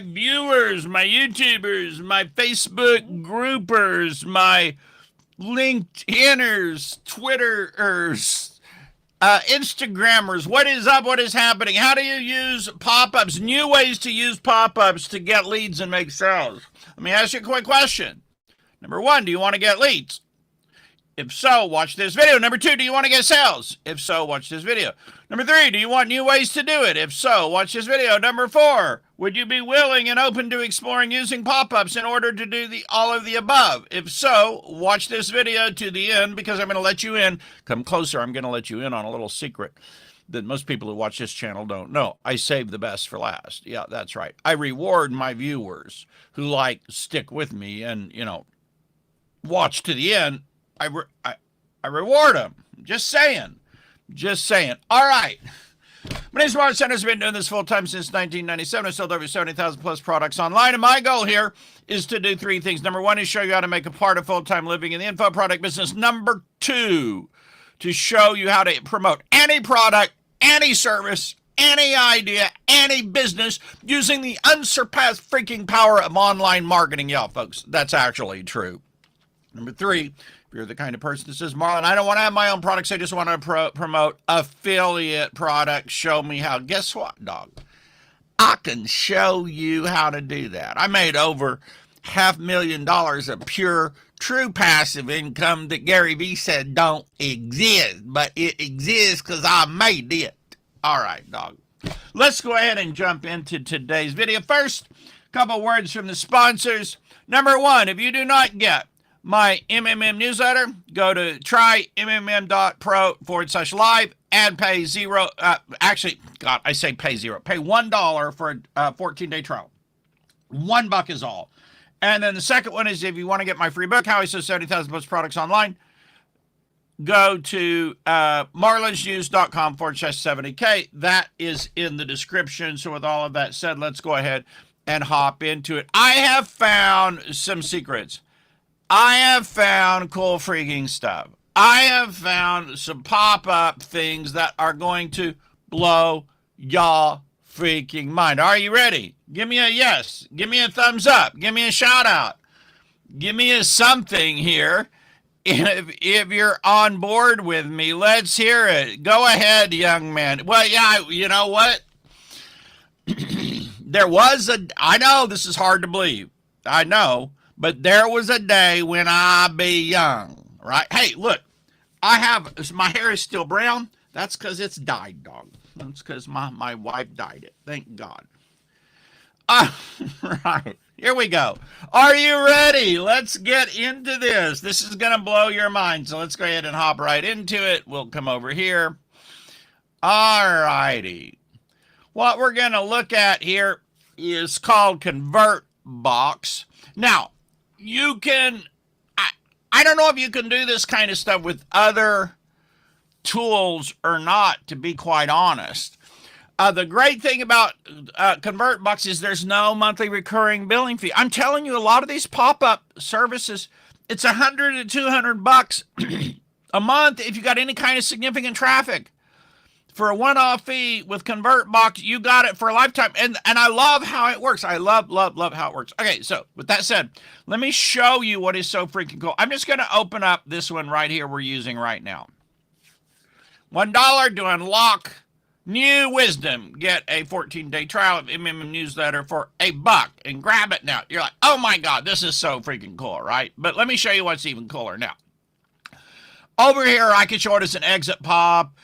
viewers, my YouTubers, my Facebook groupers, my LinkedIners, Twitterers, Instagrammers. What is up? What is happening? How do you use pop-ups? New ways to use pop-ups to get leads and make sales. Let me ask you a quick question. Number one, do you want to get leads? If so, watch this video. Number two, do you want to get sales? If so, watch this video. Number three, do you want new ways to do it? If so, watch this video. Number four, would you be willing and open to exploring using pop-ups in order to do all of the above? If so, watch this video to the end because I'm going to let you in. Come closer. I'm going to let you in on a little secret that most people who watch this channel don't know. I save the best for last. Yeah, that's right. I reward my viewers who stick with me and, watch to the end. I reward them. Just saying. All right. My name is Marlon. I've been doing this full time since 1997. I've sold over 70,000 plus products online. And my goal here is to do three things. Number one is show you how to make a part of full-time living in the info product business. Number two, to show you how to promote any product, any service, any idea, any business using the unsurpassed freaking power of online marketing. Yeah, folks, that's actually true. Number three, if you're the kind of person that says, Marlon, I don't want to have my own products. I just want to promote affiliate products. Show me how. Guess what, dog? I can show you how to do that. I made over $500,000 of pure, true passive income that Gary Vee said don't exist, but it exists because I made it. All right, dog. Let's go ahead and jump into today's video. First, a couple words from the sponsors. Number one, if you do not get my MMM newsletter, go to trymmm.pro/live and pay zero. Actually, God, I say pay zero. Pay $1 for a 14-day trial. $1 is all. And then the second one is if you want to get my free book, How I Sell 70,000 Plus Products Online, go to marlonsnews.com/70K. That is in the description. So with all of that said, let's go ahead and hop into it. I have found some secrets. I have found cool freaking stuff. I have found some pop-up things that are going to blow y'all freaking mind. Are you ready? Give me a yes. Give me a thumbs up. Give me a shout out. Give me a something here. If you're on board with me, let's hear it. Go ahead, young man. Well, yeah, you know what? I know this is hard to believe. I know. But there was a day when I be young, right? Hey, look, my hair is still brown. That's because it's dyed, dog. That's because my wife dyed it. Thank God. Right, here we go. Are you ready? Let's get into this. This is going to blow your mind. So let's go ahead and hop right into it. We'll come over here. All righty. What we're going to look at here is called ConvertBox. Now, you can, I don't know if you can do this kind of stuff with other tools or not, to be quite honest. The great thing about ConvertBox is there's no monthly recurring billing fee. I'm telling you, a lot of these pop-up services, it's $100 to $200 a month if you got any kind of significant traffic. For a one-off fee with ConvertBox, you got it for a lifetime. And I love how it works. I love how it works. Okay, so with that said, let me show you what is so freaking cool. I'm just going to open up this one right here we're using right now. $1 to unlock new wisdom. Get a 14-day trial of MMM newsletter for $1 and grab it now. You're like, oh my God, this is so freaking cool, right? But let me show you what's even cooler now. Over here, I can show it as an exit pop.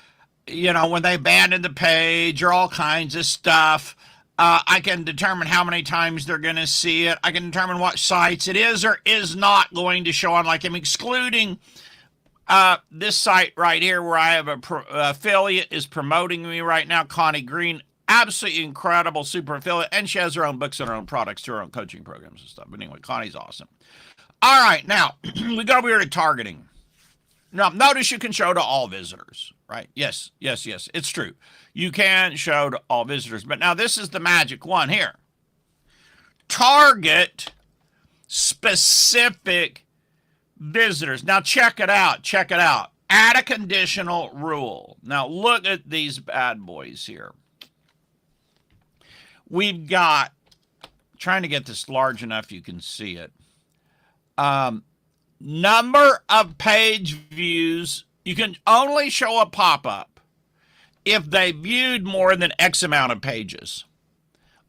When they abandon the page or all kinds of stuff. I can determine how many times they're going to see it. I can determine what sites it is or is not going to show on. Like I'm excluding this site right here where I have a affiliate is promoting me right now, Connie Green. Absolutely incredible super affiliate. And she has her own books and her own products through her own coaching programs and stuff. But anyway, Connie's awesome. All right, now we go over here to targeting. Now, notice you can show to all visitors, right? Yes, it's true. You can show to all visitors. But now this is the magic one here. Target specific visitors. Now, check it out. Add a conditional rule. Now, look at these bad boys here. We've got Trying to get this large enough you can see it. Number of page views. You can only show a pop-up if they viewed more than X amount of pages,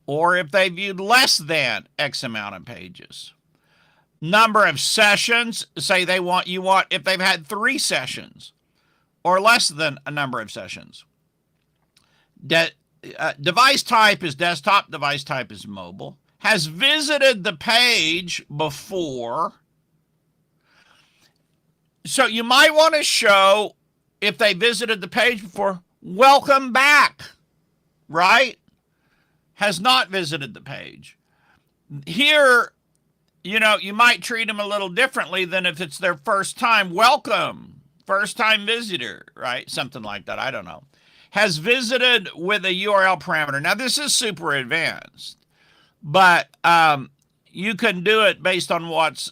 or if they viewed less than X amount of pages. Number of sessions, say if they've had 3 sessions or less than a number of sessions. Device type is desktop, device type is mobile. Has visited the page before. So you might want to show, if they visited the page before, welcome back, right? Has not visited the page. Here, you might treat them a little differently than if it's their first time. Welcome, first time visitor, right? Something like that. I don't know. Has visited with a URL parameter. Now, this is super advanced, but you can do it based on what's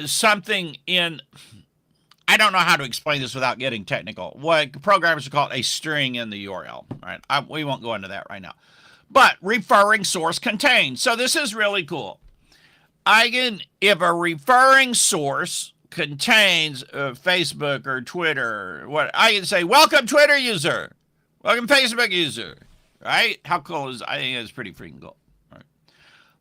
something in, I don't know how to explain this without getting technical. What programmers call it a string in the URL, right? We won't go into that right now. But referring source contains. So this is really cool. If a referring source contains Facebook or Twitter, I can say, welcome Twitter user, welcome Facebook user, right? How cool is, I think it's pretty freaking cool. Right.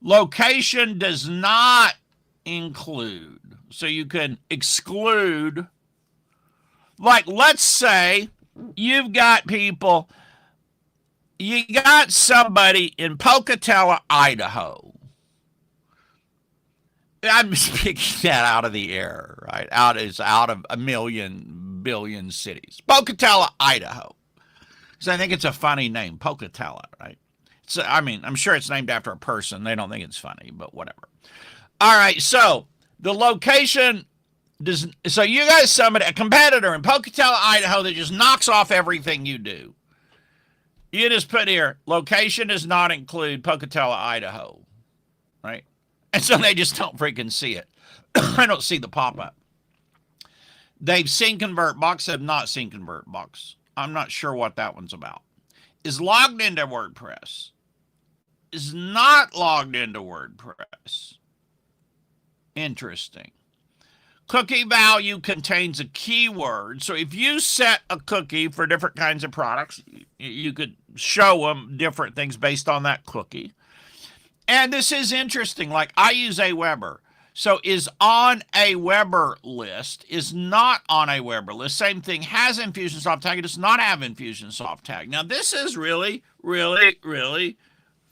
Location does not include, so you can exclude, like, let's say you got somebody in Pocatello, Idaho. I'm speaking that out of the air, right? Out of a billion cities. Pocatello, Idaho. So I think it's a funny name, Pocatello, right? I'm sure it's named after a person. They don't think it's funny, but whatever. All right, so the location does. So you got a competitor in Pocatello, Idaho that just knocks off everything you do. You just put here, location does not include Pocatello, Idaho, right? And so they just don't freaking see it. I don't see the pop-up. They've seen ConvertBox, have not seen ConvertBox. I'm not sure what that one's about. Is logged into WordPress. Is not logged into WordPress. Interesting. Cookie value contains a keyword. So if you set a cookie for different kinds of products, you could show them different things based on that cookie. And this is interesting. Like, I use Aweber. So is on a Weber list, is not on a Weber list. Same thing, has Infusionsoft tag. It does not have Infusionsoft tag. Now, this is really, really, really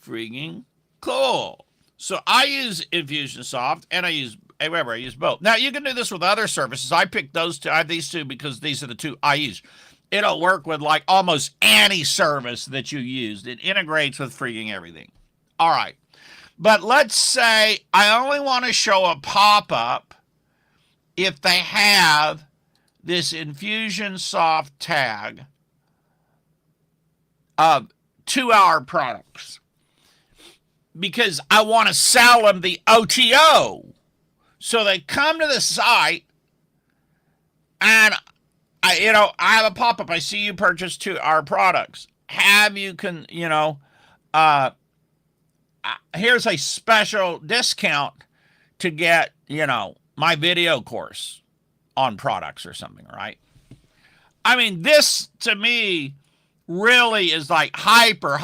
freaking cool. So I use Infusionsoft and I use Aweber. I use both. Now, you can do this with other services. I picked those two. I have these two because these are the two I use. It'll work with like almost any service that you use. It integrates with freaking everything. All right. But let's say I only want to show a pop-up if they have this Infusionsoft tag of 2-hour products, because I want to sell them the OTO. So they come to the site and I have a pop-up. I see you purchased 2-hour products. Here's a special discount to get, my video course on products or something, right? I mean, this to me really is like hyper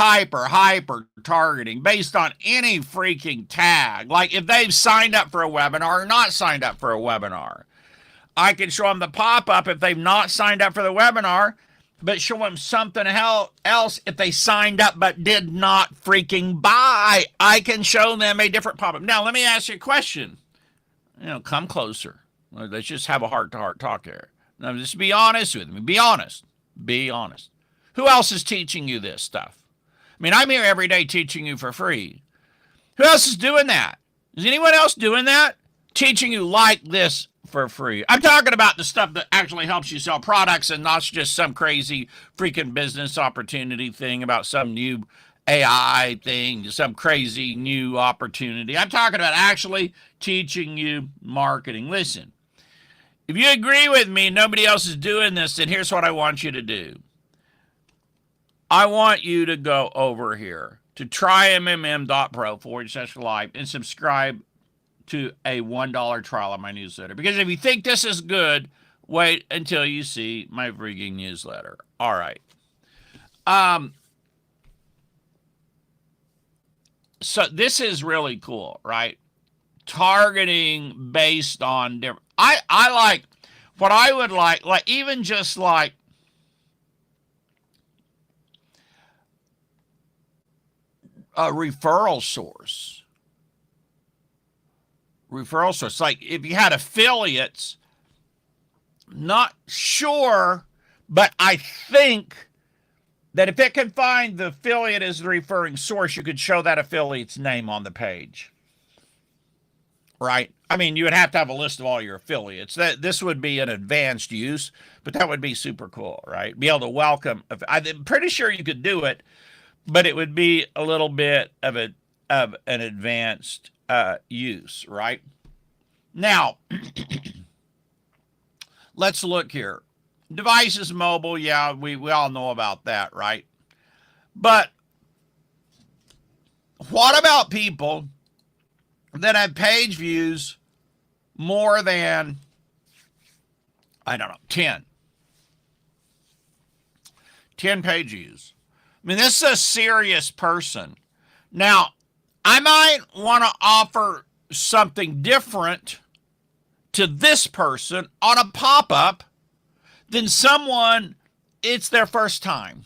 targeting based on any freaking tag. Like if they've signed up for a webinar or not signed up for a webinar, I can show them the pop-up if they've not signed up for the webinar, but show them something else if they signed up but did not freaking buy. I can show them a different pop-up. Now, let me ask you a question. Come closer. Let's just have a heart-to-heart talk here. Now, just be honest with me. Be honest. Be honest. Who else is teaching you this stuff? I mean, I'm here every day teaching you for free. Who else is doing that? Is anyone else doing that? Teaching you like this for free. I'm talking about the stuff that actually helps you sell products and not just some crazy freaking business opportunity thing about some new AI thing, some crazy new opportunity. I'm talking about actually teaching you marketing. Listen, if you agree with me, nobody else is doing this, then here's what I want you to do. I want you to go over here to trymmm.pro/live and subscribe to a $1 trial of my newsletter. Because if you think this is good, wait until you see my freaking newsletter. All right. So this is really cool, right? Targeting based on different. I like what I would like even just like a referral source. Referral source. Like if you had affiliates, not sure, but I think that if it can find the affiliate as the referring source, you could show that affiliate's name on the page. Right? I mean, you would have to have a list of all your affiliates. This would be an advanced use, but that would be super cool, right? Be able to welcome. I'm pretty sure you could do it, but it would be a little bit of an advanced use, right? Now, let's look here. Devices mobile, yeah, we all know about that, right? But what about people that have page views more than, I don't know, 10 page views? I mean, this is a serious person. Now, I might want to offer something different to this person on a pop-up than someone it's their first time.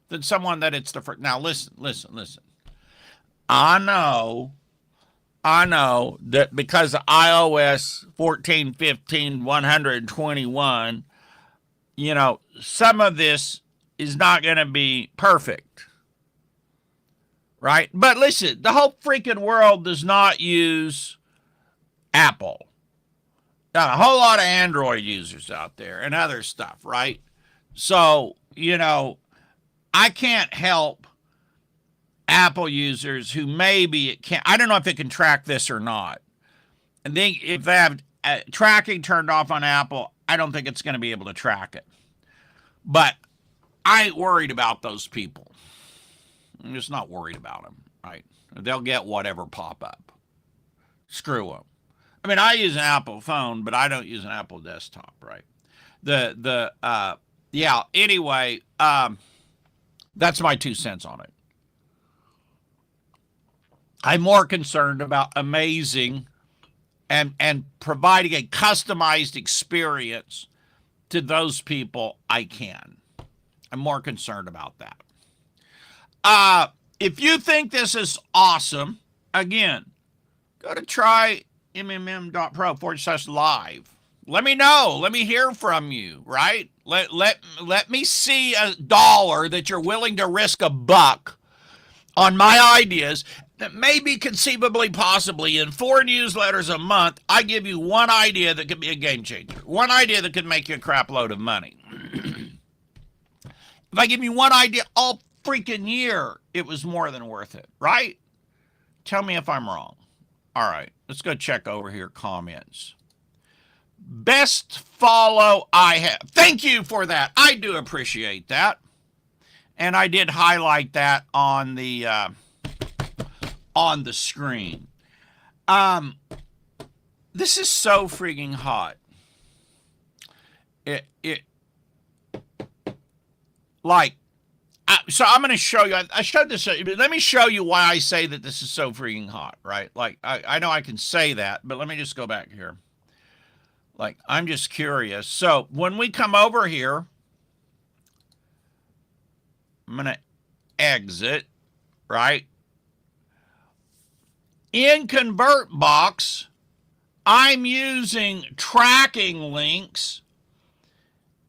Than someone that it's the first. Now, listen. I know that because of iOS 14, 15, 121, you know, some of this is not going to be perfect. Right? But listen, the whole freaking world does not use Apple. Got a whole lot of Android users out there and other stuff, right? So, you know, I can't help Apple users who maybe it can't. I don't know if it can track this or not. And then if they have tracking turned off on Apple, I don't think it's going to be able to track it. But I ain't worried about those people. I'm just not worried about them, right? They'll get whatever pop up. Screw them. I mean, I use an Apple phone, but I don't use an Apple desktop, right? Anyway, that's my 2 cents on it. I'm more concerned about amazing and providing a customized experience to those people I can. I'm more concerned about that. If you think this is awesome, again, go to trymmm.pro/live. Let me know. Let me hear from you, right? Let me see $1 that you're willing to risk $1 on my ideas that maybe conceivably, possibly in 4 newsletters a month, I give you one idea that could be a game changer. One idea that could make you a crap load of money. If I give you one idea all freaking year, it was more than worth it, right? Tell me if I'm wrong. All right, let's go check over here, comments. Best follow I have. Thank you for that. I do appreciate that. And I did highlight that on the screen. This is so freaking hot. So I'm going to show you. I showed this. Let me show you why I say that this is so freaking hot, right? Like, I know I can say that, but let me just go back here. Like, I'm just curious. So when we come over here, I'm going to exit, right? In ConvertBox, I'm using tracking links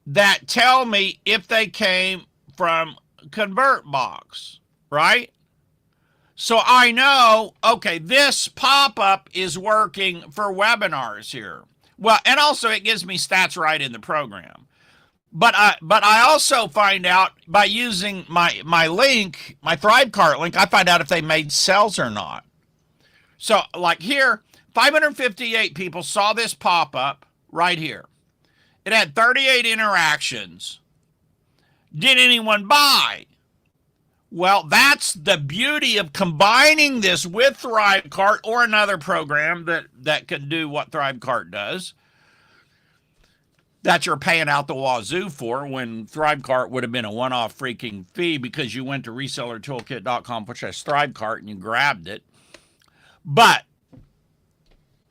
that tell me if they came from ConvertBox, right? So I know, okay, this pop-up is working for webinars here. Well, and also it gives me stats right in the program. But I also find out by using my link, my ThriveCart link, I find out if they made sales or not. So like here, 558 people saw this pop-up right here. It had 38 interactions. Did anyone buy? Well, that's the beauty of combining this with ThriveCart or another program that can do what ThriveCart does, that you're paying out the wazoo for, when ThriveCart would have been a one-off freaking fee because you went to resellertoolkit.com, which has ThriveCart, and you grabbed it. But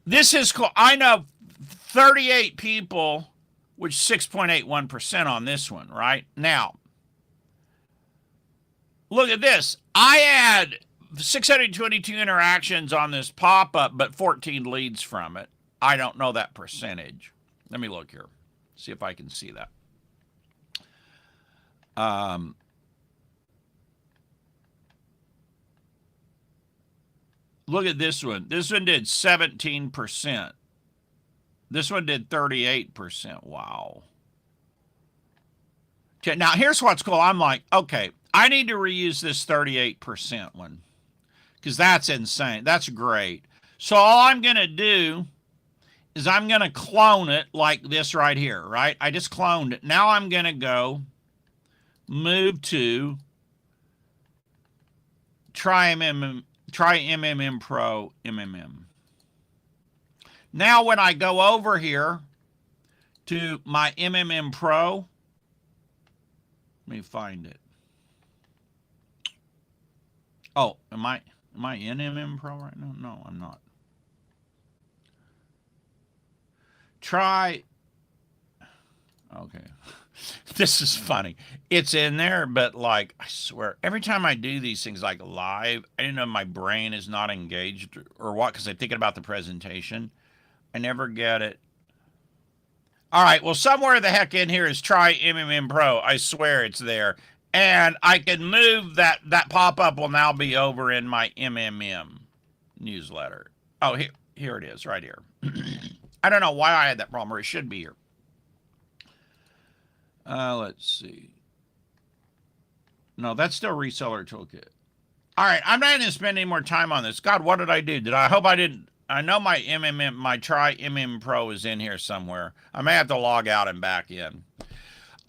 this is cool. I know 38 people, which 6.81% on this one, right? Now, look at this. I had 622 interactions on this pop-up, but 14 leads from it. I don't know that percentage. Let me look here. See if I can see that. Look at this one. This one did 17%. This one did 38%. Wow. Okay, now here's what's cool. I'm like, okay, I need to reuse this 38% one because that's insane. That's great. So all I'm going to do is I'm going to clone it like this right here, right? I just cloned it. Now I'm going to go move to try MMM Pro MMM. Now when I go over here to my MMM Pro, let me find it. Oh, am I in MM Pro right now? No, I'm not. Try. Okay. This is funny. It's in there, but like, I swear, every time I do these things like live, I know my brain is not engaged or what, because I'm thinking about the presentation. I never get it. All right, well, somewhere the heck in here is try MMM Pro. I swear it's there. And I can move that pop-up will now be over in my MMM newsletter. Oh, here it is, right here. I don't know why I had that problem, or it should be here. Let's see. No, that's still Reseller Toolkit. All right, I'm not going to spend any more time on this. God, what did I do? I hope I didn't. I know my Try MM Pro is in here somewhere. I may have to log out and back in.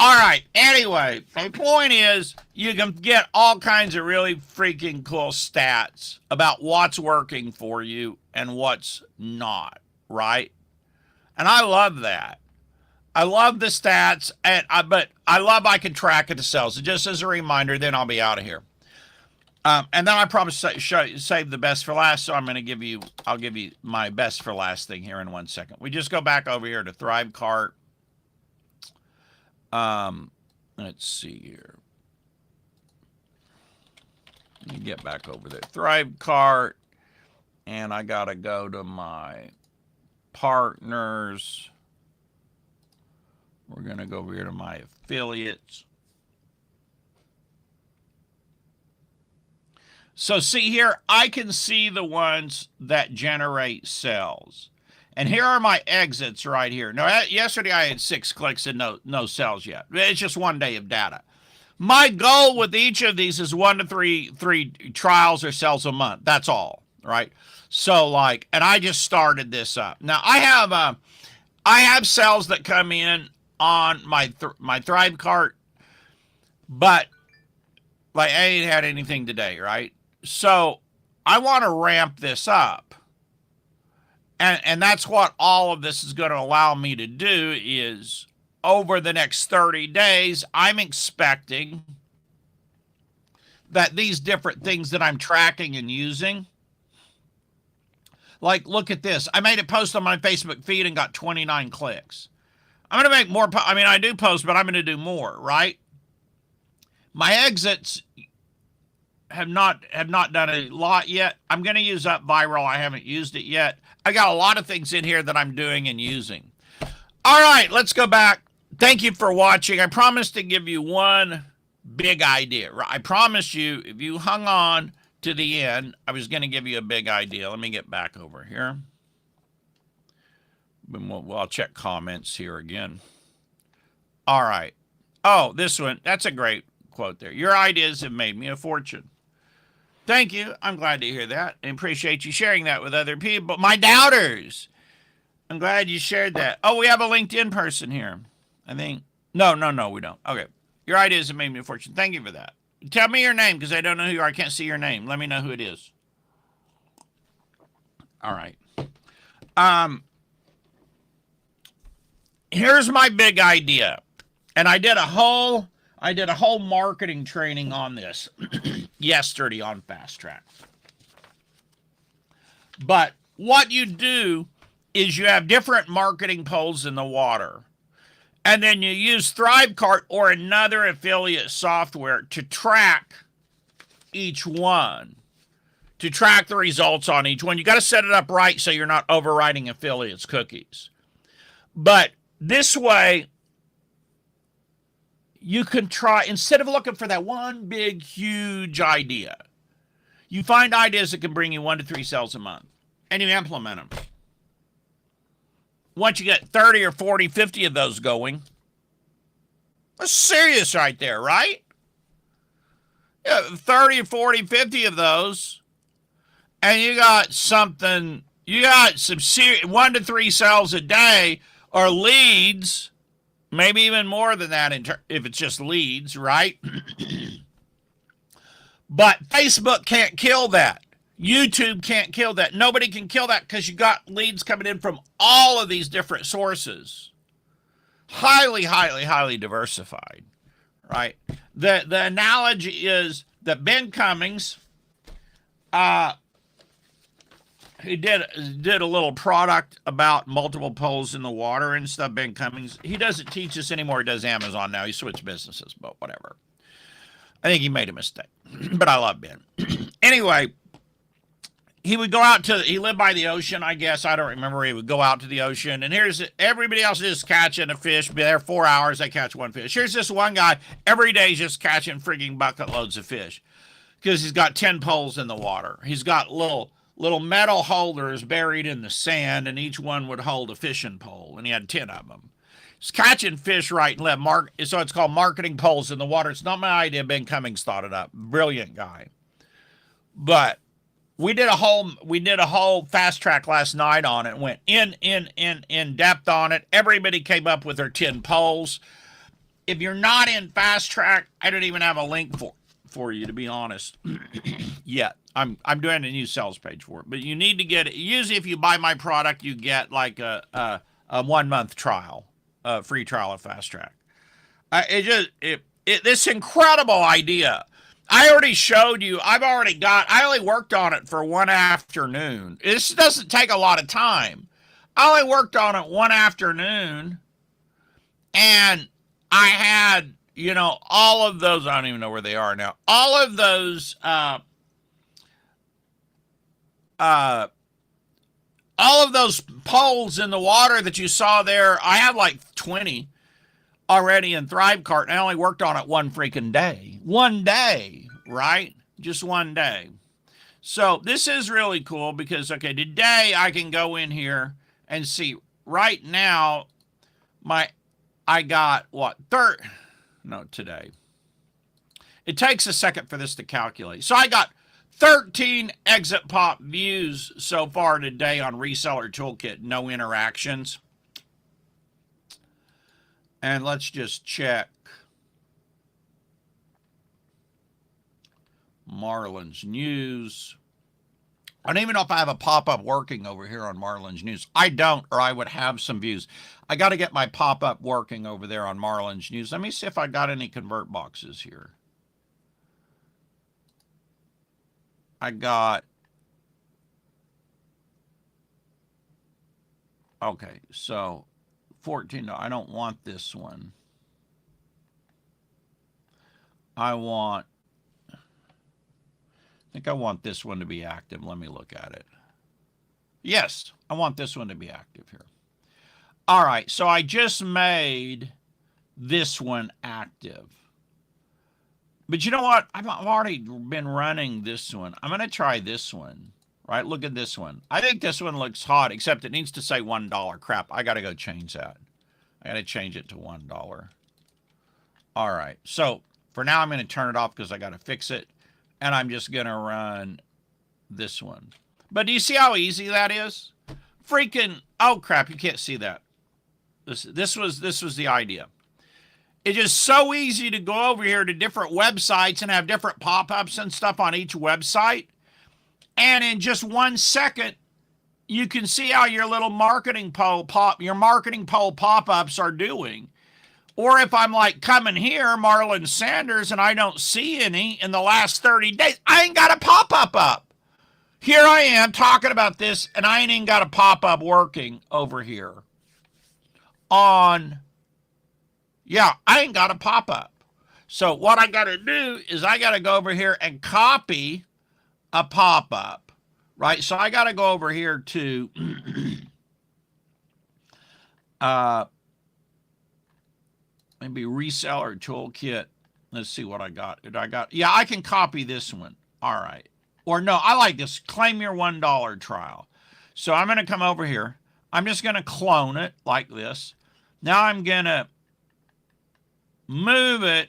All right, anyway, the point is you can get all kinds of really freaking cool stats about what's working for you and what's not, right? And I love that. I love the stats, but I love I can track it to sales. So just as a reminder, then I'll be out of here. And then I promise to save the best for last, so I'll give you my best for last thing here in 1 second. We just go back over here to ThriveCart. Let's see here. Let me get back over there. ThriveCart, and I gotta go to my partners. We're gonna go over here to my affiliates. So see here, I can see the ones that generate sales. And here are my exits right here. Now, yesterday I had 6 clicks and no sales yet. It's just 1 day of data. My goal with each of these is 1 to 3 trials or sales a month. That's all, right? So like, and I just started this up. Now I have sales that come in on my ThriveCart, but like I ain't had anything today, right? So I want to ramp this up. And that's what all of this is going to allow me to do is over the next 30 days, I'm expecting that these different things that I'm tracking and using, like look at this. I made a post on my Facebook feed and got 29 clicks. I'm going to make more. I mean, I do post, but I'm going to do more, right? My exits have not done a lot yet. I'm going to use Up Viral. I haven't used it yet. I got a lot of things in here that I'm doing and using. All right, let's go back. Thank you for watching. I promised to give you one big idea. I promised you if you hung on to the end, I was going to give you a big idea. Let me get back over here. I'll check comments here again. All right. Oh, this one. That's a great quote there. Your ideas have made me a fortune. Thank you. I'm glad to hear that. I appreciate you sharing that with other people. My doubters. I'm glad you shared that. Oh, we have a LinkedIn person here. I think. No, we don't. Okay. Your ideas have made me a fortune. Thank you for that. Tell me your name because I don't know who you are. I can't see your name. Let me know who it is. All right. Um, Here's my big idea. And I did a whole marketing training on this yesterday on Fast Track. But what you do is you have different marketing poles in the water. And then you use ThriveCart or another affiliate software to track each one, to track the results on each one. You got to set it up right so you're not overriding affiliates' cookies. But this way, you can try, instead of looking for that one big, huge idea, you find ideas that can bring you 1 to 3 sales a month, and you implement them. Once you get 30 or 40, 50 of those going, that's serious right there, right? Yeah, 30, 40, 50 of those, and you got something, you got some 1 to 3 sales a day or leads, maybe even more than that if it's just leads, right? But Facebook can't kill that. YouTube can't kill that. Nobody can kill that because you got leads coming in from all of these different sources. Highly, highly, highly diversified, right? The analogy is that Ben Cummings, he did a little product about multiple poles in the water and stuff. Ben Cummings, he doesn't teach this anymore. He does Amazon now. He switched businesses, but whatever. I think he made a mistake, but I love Ben. Anyway, he would go out to, he lived by the ocean, I guess. I don't remember. He would go out to the ocean, and here's everybody else is catching a fish. Be there 4 hours, they catch one fish. Here's this one guy, every day he's just catching frigging bucket loads of fish because he's got 10 poles in the water. He's got little metal holders buried in the sand, and each one would hold a fishing pole, and he had 10 of them. He's catching fish right and left. So it's called marketing poles in the water. It's not my idea. Ben Cummings thought it up. Brilliant guy. But we did a whole fast track last night on it. Went in depth on it. Everybody came up with their 10 poles. If you're not in fast track, I don't even have a link for you, to be honest. Yet. I'm doing a new sales page for it, but you need to get it. Usually if you buy my product, you get like a 1 month trial, a free trial of Fast Track. This incredible idea. I already showed you. I only worked on it for one afternoon. This doesn't take a lot of time. I only worked on it one afternoon, and I had, all of those, I don't even know where they are now. All of those, all of those poles in the water that you saw there, I have like 20 already in ThriveCart, and I only worked on it one freaking day. One day, right? Just one day. So this is really cool because, okay, today I can go in here and see right now I got what? Today. It takes a second for this to calculate. So I got 13 exit pop views so far today on Reseller Toolkit, no interactions. And let's just check Marlon's News. I don't even know if I have a pop-up working over here on Marlon's News. I don't, or I would have some views. I got to get my pop-up working over there on Marlon's News. Let me see if I got any convert boxes here. I got, okay, so 14, I don't want this one. I think I want this one to be active. Let me look at it. Yes, I want this one to be active here. All right, so I just made this one active. But you know what? I've already been running this one. I'm going to try this one, right? Look at this one. I think this one looks hot, except it needs to say $1. Crap, I got to go change that. I got to change it to $1. All right, so for now, I'm going to turn it off because I got to fix it. And I'm just going to run this one. But do you see how easy that is? Freaking, oh crap, you can't see that. This was the idea. It's just so easy to go over here to different websites and have different pop-ups and stuff on each website. And in just 1 second, you can see how your little marketing poll pop-ups are doing. Or if I'm like coming here, Marlon Sanders, and I don't see any in the last 30 days, I ain't got a pop-up up. Here I am talking about this, and I ain't even got a pop-up working over here. Yeah, I ain't got a pop-up. So what I got to do is I got to go over here and copy a pop-up, right? So I got to go over here to maybe reseller toolkit. Let's see what I got. Yeah, I can copy this one. All right. Or no, I like this. Claim your $1 trial. So I'm going to come over here. I'm just going to clone it like this. Now I'm going to move it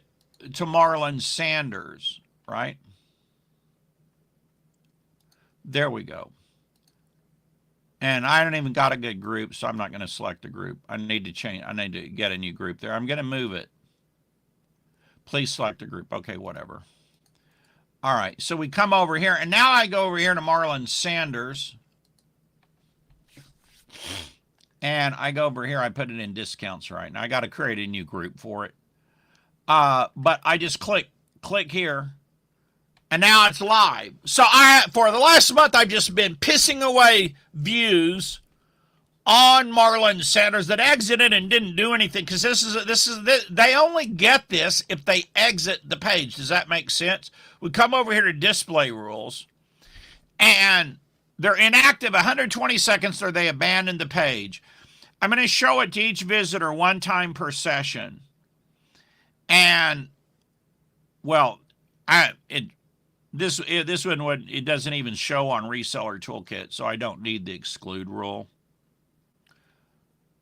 to Marlon Sanders, right? There we go. And I don't even got a good group, so I'm not going to select a group. I need to get a new group there. I'm going to move it. Please select a group. Okay, whatever. All right, so we come over here, and now I go over here to Marlon Sanders. And I go over here, I put it in discounts right now. I got to create a new group for it. But I just click here, and now it's live. So for the last month, I've just been pissing away views on Marlon Sanders that exited and didn't do anything, because they only get this if they exit the page. Does that make sense? We come over here to display rules, and they're inactive 120 seconds or they abandon the page. I'm going to show it to each visitor one time per session. And, well, this one, it doesn't even show on Reseller Toolkit, so I don't need the exclude rule.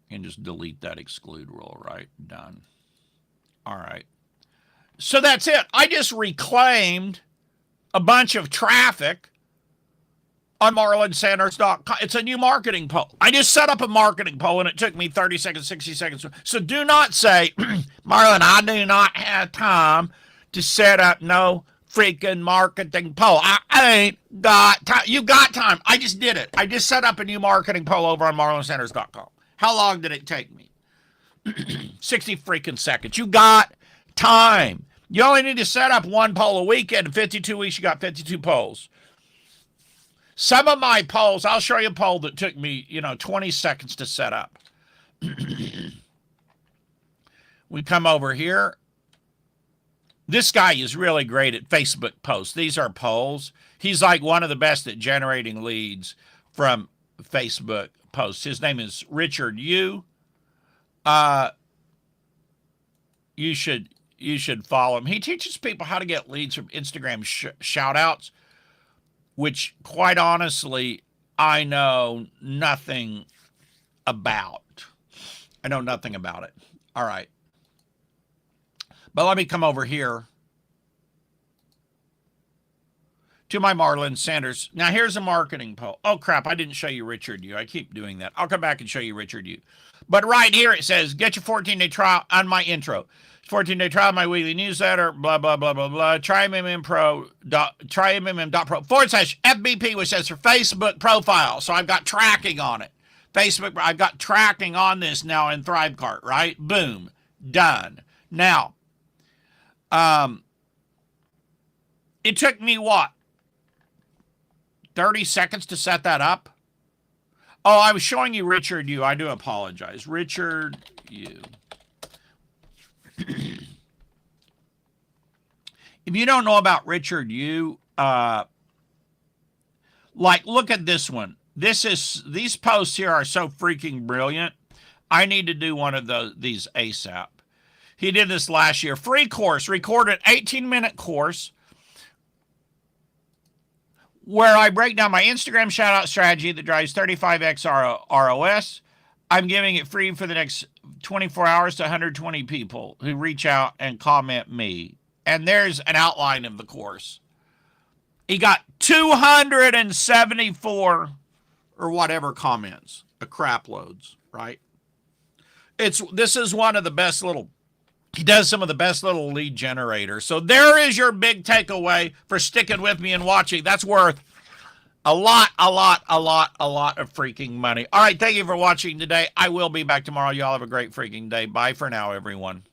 You can just delete that exclude rule, right? Done. All right. So that's it. I just reclaimed a bunch of traffic on marlonsanders.com. It's a new marketing poll. I just set up a marketing poll, and it took me 30 seconds, 60 seconds. So do not say, Marlon, I do not have time to set up no freaking marketing poll. I ain't got time. You got time. I just did it. I just set up a new marketing poll over on marlonsanders.com. How long did it take me? 60 freaking seconds. You got time. You only need to set up one poll a week, and in 52 weeks, you got 52 polls. Some of my polls, I'll show you a poll that took me, 20 seconds to set up. We come over here. This guy is really great at Facebook posts. These are polls. He's like one of the best at generating leads from Facebook posts. His name is Richard Yu. You should follow him. He teaches people how to get leads from Instagram shout-outs, which, quite honestly, I know nothing about. I know nothing about it. All right. But let me come over here to my Marlon Sanders. Now, here's a marketing poll. Oh, crap, I didn't show you Richard Yu. I keep doing that. I'll come back and show you Richard Yu. But right here it says, get your 14-day trial on my intro. 14-day trial, my weekly newsletter, blah, blah, blah, blah, blah. TryMMPro.pro/FBP, which says for Facebook profile. So I've got tracking on it. Facebook, I've got tracking on this now in ThriveCart, right? Boom. Done. Now, it took me what? 30 seconds to set that up? Oh, I was showing you Richard Yu. I do apologize. Richard Yu. If you don't know about Richard Yu, look at this one. These posts here are so freaking brilliant. I need to do one of these ASAP. He did this last year. Free course, recorded 18-minute course where I break down my Instagram shout-out strategy that drives 35x ROS. I'm giving it free for the next 24 hours to 120 people who reach out and comment me. And there's an outline of the course. He got 274 or whatever comments, a crap loads, right? This is one of the best little He does some of the best little lead generators. So there is your big takeaway for sticking with me and watching. That's worth a lot of freaking money. All right, thank you for watching today. I will be back tomorrow. Y'all have a great freaking day. Bye for now, everyone.